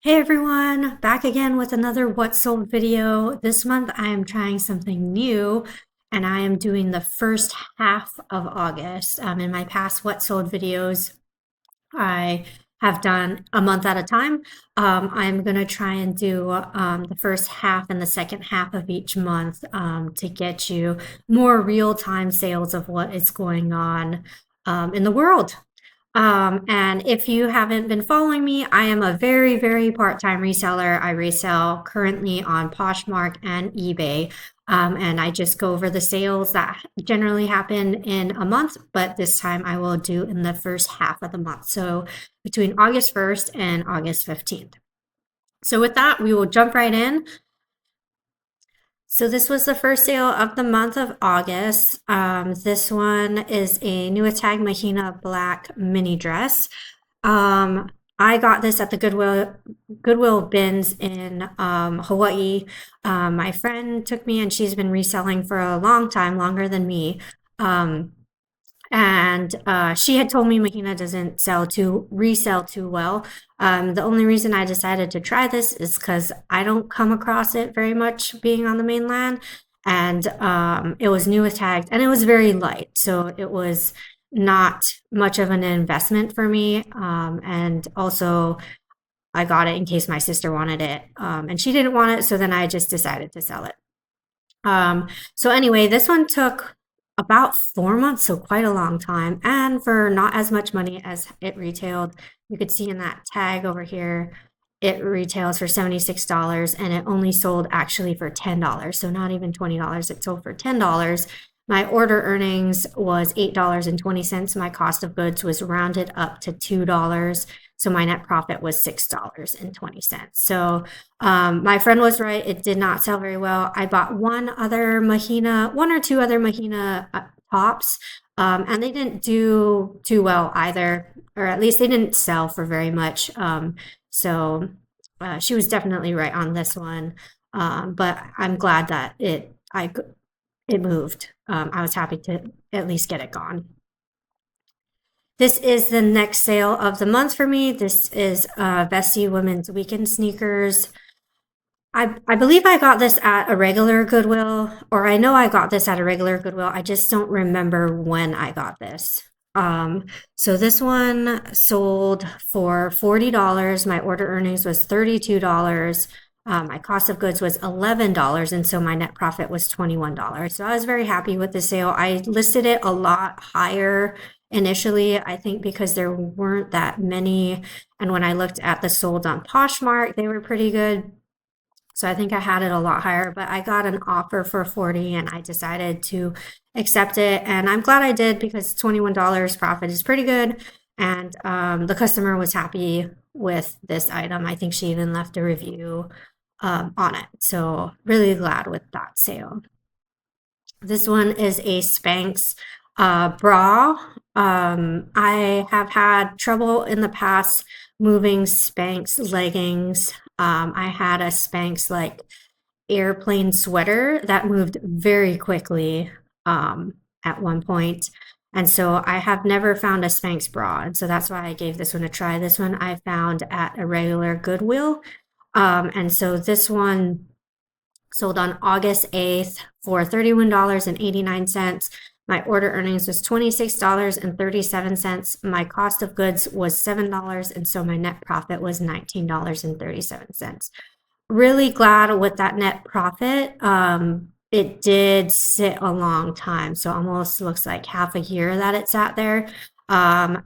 Hey everyone, back again with another What Sold video. This month I am trying something new and I am doing the first half of August. In my past What Sold videos, I have done a month at a time. I'm going to try and do the first half and the second half of each month to get you more real-time sales of what is going on in the world. And if you haven't been following me, I am a very part-time reseller. I resell currently on Poshmark and eBay. And I just go over the sales that generally happen in a month, but this time I will do in the first half of the month. So between August 1st and August 15th. So with that, we will jump right in. So this was the first sale of the month of August. This one is a New Tag Mahina black mini dress. I got this at the Goodwill bins in Hawaii. My friend took me and she's been reselling for a long time, longer than me. And she had told me Mahina doesn't resell too well. The only reason I decided to try this is because I don't come across it very much being on the mainland. And it was new tagged and it was very light. So it was not much of an investment for me. And also I got it in case my sister wanted it. And she didn't want it. So then I just decided to sell it. So anyway, this one took about 4 months, so quite a long time, and for not as much money as it retailed. You could see in that tag over here, it retails for $76 and it only sold actually for $10. So not even $20, it sold for $10. My order earnings was $8.20. My cost of goods was rounded up to $2. So my net profit was $6.20. So my friend was right. It did not sell very well. I bought one or two other Mahina tops, and they didn't do too well either, or at least they didn't sell for very much. So she was definitely right on this one. But I'm glad that it moved. I was happy to at least get it gone. This is the next sale of the month for me. This is Vessi Women's Weekend Sneakers. I believe I got this at a regular Goodwill, or I know I got this at a regular Goodwill. I just don't remember when I got this. So this one sold for $40. My order earnings was $32. My cost of goods was $11, and so my net profit was $21. So I was very happy with the sale. I listed it a lot higher initially, I think because there weren't that many. And when I looked at the sold on Poshmark, they were pretty good. So I think I had it a lot higher, but I got an offer for 40 and I decided to accept it. And I'm glad I did because $21 profit is pretty good. And the customer was happy with this item. I think she even left a review on it. So really glad with that sale. This one is a Spanx bra. I have had trouble in the past moving Spanx leggings. I had a Spanx like airplane sweater that moved very quickly at one point. And so I have never found a Spanx bra. And so that's why I gave this one a try. This one I found at a regular Goodwill. And so this one sold on August 8th for $31.89. My order earnings was $26.37. My cost of goods was $7, and so my net profit was $19.37. Really glad with that net profit. It did sit a long time, so almost looks like half a year that it sat there.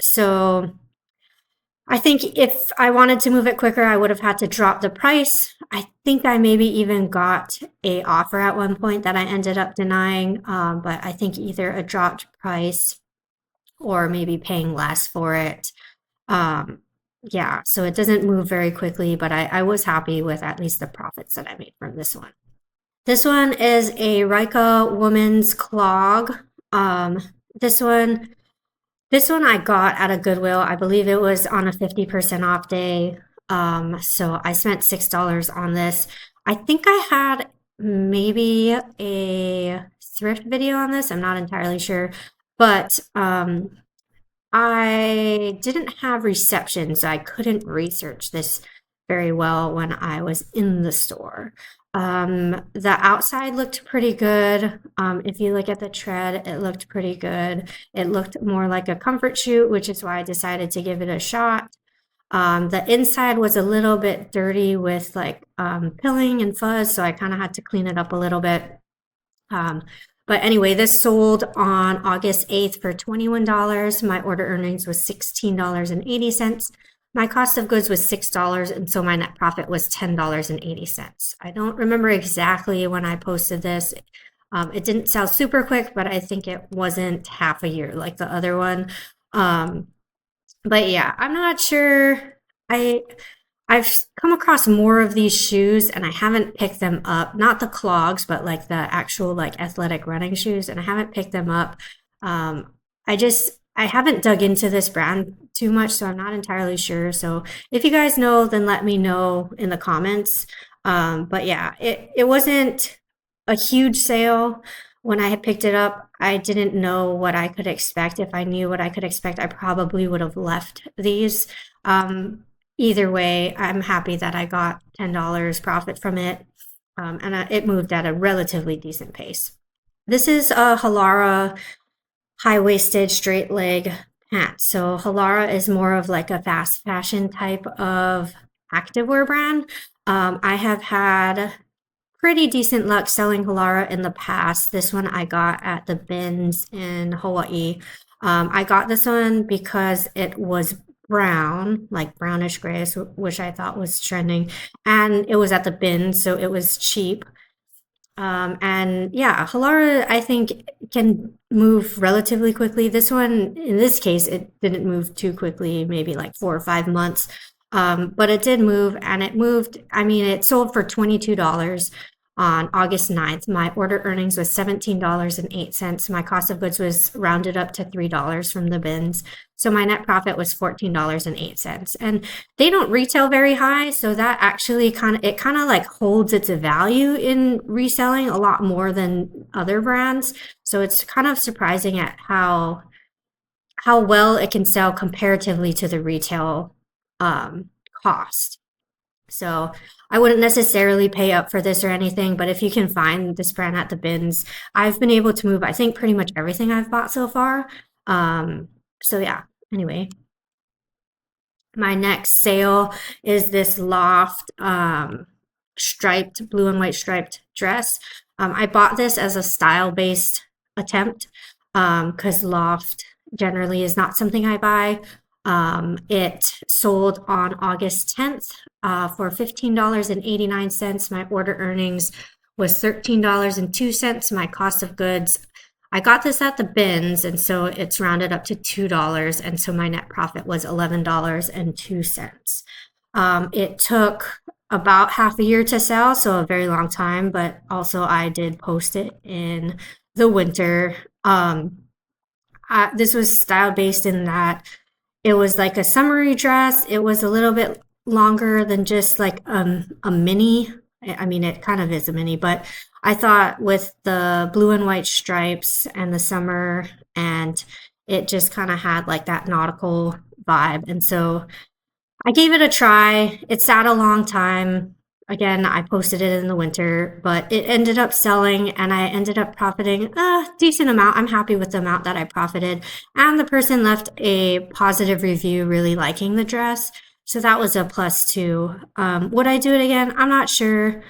So I think if I wanted to move it quicker, I would have had to drop the price. I think I maybe even got a offer at one point that I ended up denying, but I think either a dropped price or maybe paying less for it. Yeah, so it doesn't move very quickly, but I was happy with at least the profits that I made from this one. This one is a Rika woman's clog. This one I got at a Goodwill. I believe it was on a 50% off day. So I spent $6 on this. I think I had maybe a thrift video on this. I'm not entirely sure, but I didn't have reception, so I couldn't research this very well when I was in the store. The outside looked pretty good. If you look at the tread, it looked pretty good. It looked more like a comfort shoe, which is why I decided to give it a shot. The inside was a little bit dirty with like pilling and fuzz, so I kind of had to clean it up a little bit. Um, but anyway, this sold on August 8th for $21. My order earnings was $16.80. My cost of goods was $6, and so my net profit was $10.80. I don't remember exactly when I posted this. It didn't sell super quick, but I think it wasn't half a year like the other one. But yeah, I'm not sure. I I've come across more of these shoes and I haven't picked them up. Not the clogs, but like the actual like athletic running shoes, and I haven't picked them up. Um, I haven't dug into this brand too much, so I'm not entirely sure. So if you guys know, then let me know in the comments. But yeah, it wasn't a huge sale when I had picked it up. I didn't know what I could expect. If I knew what I could expect, I probably would have left these. Um, Either way, I'm happy that I got $10 profit from it, and it moved at a relatively decent pace. This is a Halara high-waisted straight leg pant. So Halara is more of like a fast fashion type of activewear brand. I have had pretty decent luck selling Halara in the past. This one I got at the bins in Hawaii. I got this one because it was brown, like brownish gray, which I thought was trending, and it was at the bins, so it was cheap. And yeah, Halara, I think, can move relatively quickly. This one, in this case, it didn't move too quickly, maybe like 4 or 5 months. But it did move, and it moved. I mean, it sold for $22 on August 9th. My order earnings was $17.08. My cost of goods was rounded up to $3 from the bins. So my net profit was $14.08. And they don't retail very high, so that actually kind of like holds its value in reselling a lot more than other brands. So it's kind of surprising at how well it can sell comparatively to the retail cost. So I wouldn't necessarily pay up for this or anything, but if you can find this brand at the bins, I've been able to move, I think, pretty much everything I've bought so far. So yeah, anyway, my next sale is this Loft striped, blue and white striped dress. I bought this as a style-based attempt because Loft generally is not something I buy. It sold on August 10th for $15.89. My order earnings was $13.02. My cost of goods, I got this at the bins, and so it's rounded up to $2, and so my net profit was $11.02. It took about half a year to sell, so a very long time, but also I did post it in the winter. This was style based in that it was like a summery dress. It was a little bit longer than just like a mini. I mean, it kind of is a mini, but I thought with the blue and white stripes and the summer, and it just kind of had like that nautical vibe. And so I gave it a try. It sat a long time. Again, I posted it in the winter, but it ended up selling and I ended up profiting a decent amount. I'm happy with the amount that I profited. And the person left a positive review, really liking the dress. So that was a plus too. Would I do it again? I'm not sure.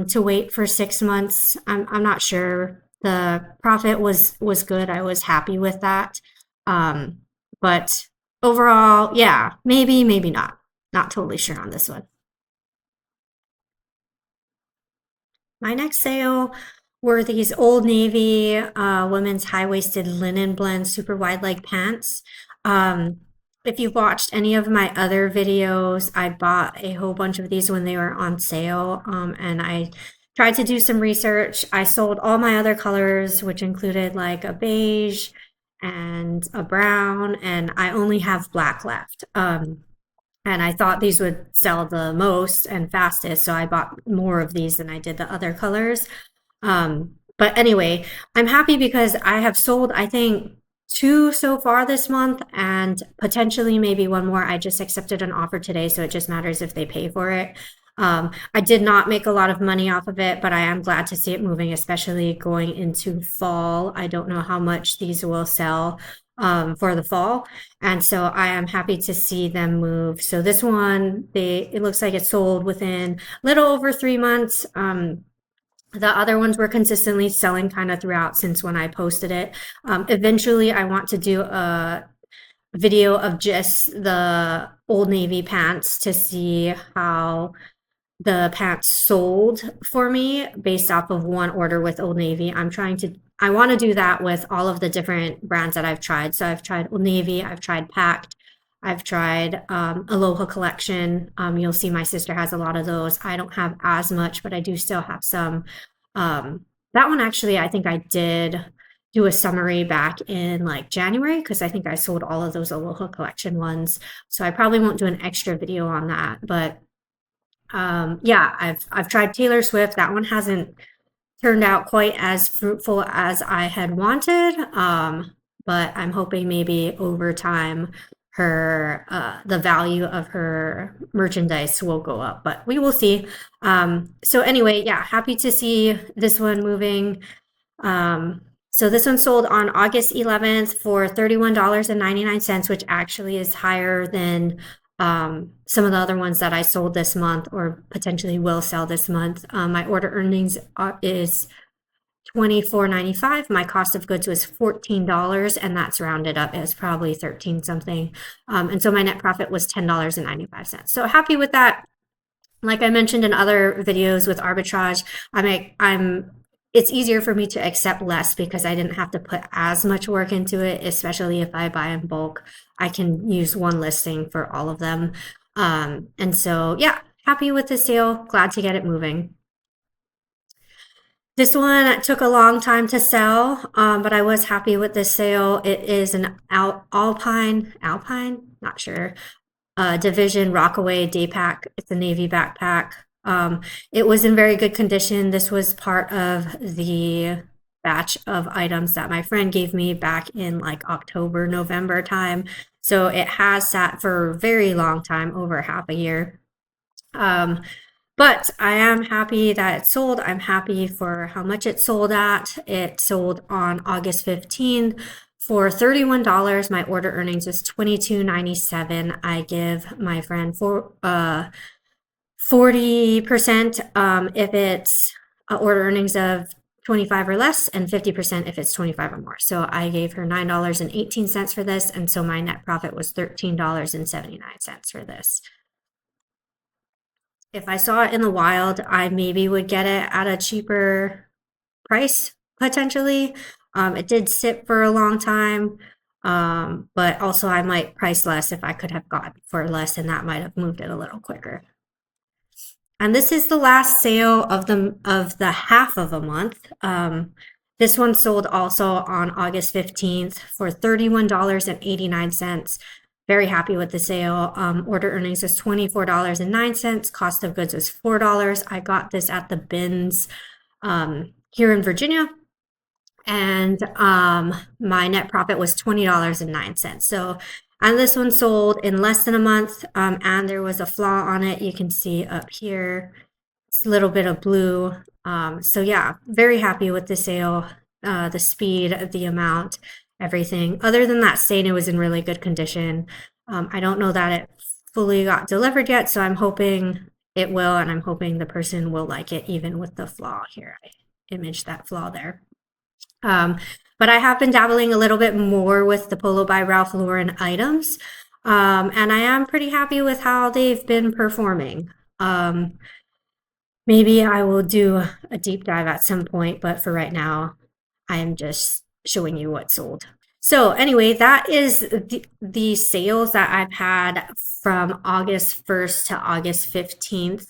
To wait for 6 months, I'm not sure. The profit was good. I was happy with that. But overall, yeah, maybe, maybe not. Not totally sure on this one. My next sale were these Old Navy women's high-waisted linen blend super wide leg pants. If you've watched any of my other videos, I bought a whole bunch of these when they were on sale, and I tried to do some research. I sold all my other colors, which included like a beige and a brown, and I only have black left. And I thought these would sell the most and fastest, so I bought more of these than I did the other colors. But anyway, I'm happy because I have sold, I think, two so far this month and potentially maybe one more. I just accepted an offer today, so it just matters if they pay for it. I did not make a lot of money off of it, but I am glad to see it moving, especially going into fall. I don't know how much these will sell for the fall, and so I am happy to see them move. So this one, it looks like it sold within a little over 3 months. The other ones were consistently selling kind of throughout since when I posted it. Eventually, I want to do a video of just the Old Navy pants to see how the pants sold for me based off of one order with Old Navy. I want to do that with all of the different brands that I've tried. So I've tried Old Navy, I've tried Pact, I've tried Aloha Collection. You'll see my sister has a lot of those. I don't have as much, but I do still have some. That one actually, I think I did do a summary back in like January because I think I sold all of those Aloha Collection ones. So I probably won't do an extra video on that, but yeah, I've tried Taylor Swift. That one hasn't turned out quite as fruitful as I had wanted. But I'm hoping maybe over time her the value of her merchandise will go up, but we will see. So anyway, yeah, happy to see this one moving. So this one sold on August 11th for $31.99, which actually is higher than some of the other ones that I sold this month or potentially will sell this month. My order earnings is $24.95. My cost of goods was $14, and that's rounded up as probably 13 something. And so my net profit was $10.95. So happy with that. Like I mentioned in other videos with arbitrage, it's easier for me to accept less because I didn't have to put as much work into it, especially if I buy in bulk. I can use one listing for all of them. And so, yeah, happy with the sale. Glad to get it moving. This one took a long time to sell, but I was happy with this sale. It is an Alpine, not sure, Division Rockaway day pack. It's a navy backpack. It was in very good condition. This was part of the batch of items that my friend gave me back in like October, November time. So it has sat for a very long time, over half a year. But I am happy that it sold. I'm happy for how much it sold at. It sold on August 15th for $31. My order earnings was $22.97. I give my friend 40% if it's order earnings of 25 or less, and 50% if it's 25 or more. So I gave her $9.18 for this, and so my net profit was $13.79 for this. If I saw it in the wild, I maybe would get it at a cheaper price potentially. It did sit for a long time, but also I might price less if I could have gotten for less, and that might have moved it a little quicker. And this is the last sale of the half of a month. This one sold also on August 15th for $31.89. Very happy with the sale. Order earnings was $24.09. Cost of goods was $4. I got this at the bins here in Virginia. And my net profit was $20.09. So, and this one sold in less than a month. And there was a flaw on it. You can see up here, it's a little bit of blue. So yeah, very happy with the sale, the speed, the amount, everything. Other than that stain, it was in really good condition. I don't know that it fully got delivered yet, so I'm hoping it will, and I'm hoping the person will like it even with the flaw here. I imaged that flaw there. But I have been dabbling a little bit more with the Polo by Ralph Lauren items, and I am pretty happy with how they've been performing. Maybe I will do a deep dive at some point, but for right now, I am just showing you what sold. So anyway, that is the sales that I've had from August 1st to August 15th.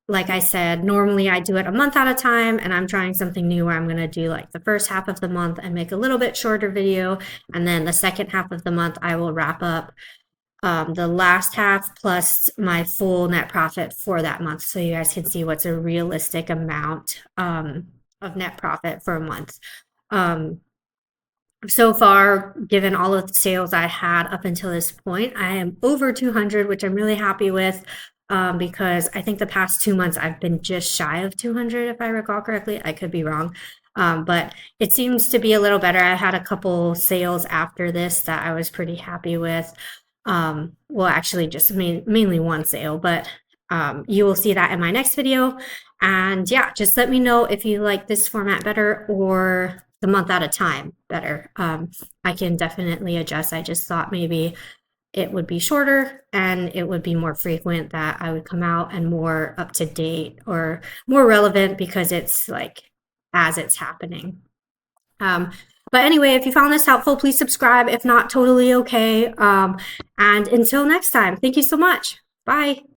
Like I said, normally I do it a month at a time, and I'm trying something new where I'm going to do like the first half of the month and make a little bit shorter video, and then the second half of the month I will wrap up the last half plus my full net profit for that month, so you guys can see what's a realistic amount of net profit for a month. so far, given all of the sales I had up until this point, I am over 200, which I'm really happy with, because I think the past 2 months I've been just shy of 200, if I recall correctly. I could be wrong. But it seems to be a little better. I had a couple sales after this that I was pretty happy with. Well, actually, just mainly one sale, but you will see that in my next video. And yeah, just let me know if you like this format better or the month at a time better. I can definitely adjust. I just thought maybe it would be shorter and it would be more frequent that I would come out and more up to date or more relevant because it's like as it's happening. Um, but anyway, if you found this helpful, please subscribe. If not, totally okay. And until next time, thank you so much. Bye.